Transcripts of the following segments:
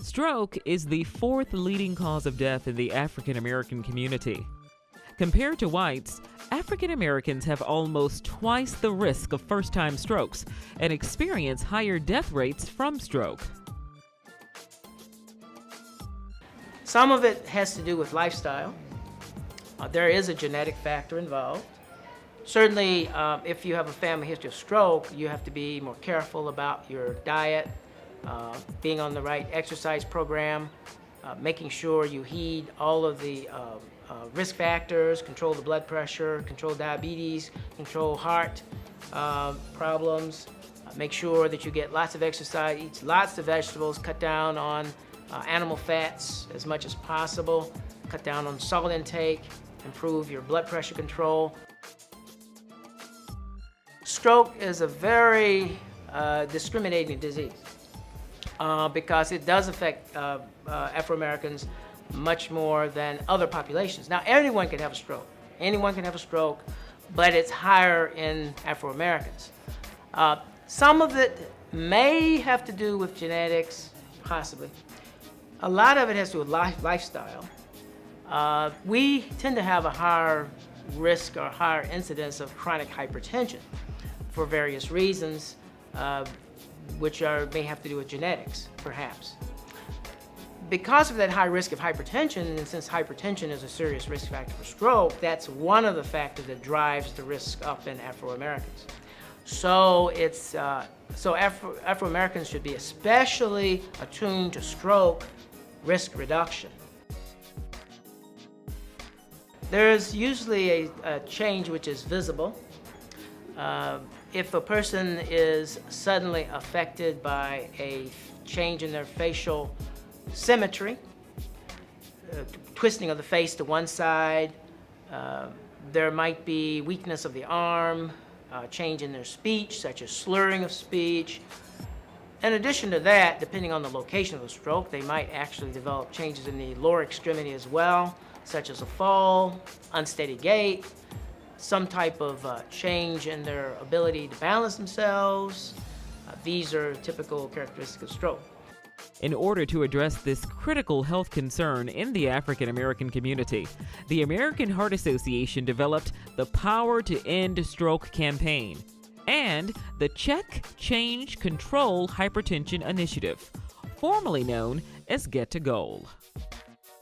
Stroke is the fourth leading cause of death in the African American community. Compared to whites, African Americans have almost twice the risk of first-time strokes and experience higher death rates from stroke. Some of it has to do with lifestyle. There is a genetic factor involved. Certainly, if you have a family history of stroke, you have to be more careful about your diet, being on the right exercise program, making sure you heed all of the risk factors, control the blood pressure, control diabetes, control heart problems, make sure that you get lots of exercise, eat lots of vegetables, cut down on animal fats as much as possible, cut down on salt intake, improve your blood pressure control. Stroke is a very discriminating disease because it does affect Afro-Americans much more than other populations. Now, anyone can have a stroke. Anyone can have a stroke, but it's higher in Afro-Americans. Some of it may have to do with genetics, possibly. A lot of it has to do with lifestyle. We tend to have a higher risk or higher incidence of chronic hypertension for various reasons, which may have to do with genetics, perhaps. Because of that high risk of hypertension, and since hypertension is a serious risk factor for stroke, that's one of the factors that drives the risk up in Afro-Americans. So Afro-Americans should be especially attuned to stroke risk reduction. There's usually a change which is visible. If a person is suddenly affected by a change in their facial symmetry, twisting of the face to one side, there might be weakness of the arm, change in their speech, such as slurring of speech. In addition to that, depending on the location of the stroke, they might actually develop changes in the lower extremity as well, such as a fall, unsteady gait, some type of change in their ability to balance themselves. These are typical characteristics of stroke. In order to address this critical health concern in the African American community, the American Heart Association developed the Power to End Stroke campaign and the Check, Change, Control Hypertension Initiative, formerly known as Get to Goal.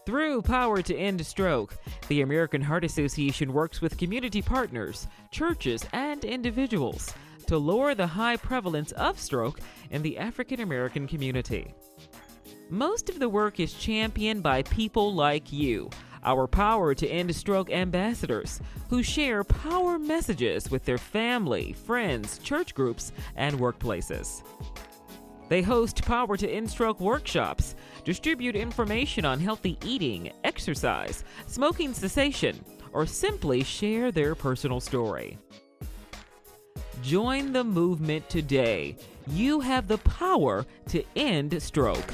Through Power to End Stroke, the American Heart Association works with community partners, churches, and individuals to lower the high prevalence of stroke in the African American community. Most of the work is championed by people like you, our Power to End Stroke ambassadors, who share power messages with their family, friends, church groups, and workplaces. They host Power to End Stroke workshops, distribute information on healthy eating, exercise, smoking cessation, or simply share their personal story. Join the movement today. You have the power to end stroke.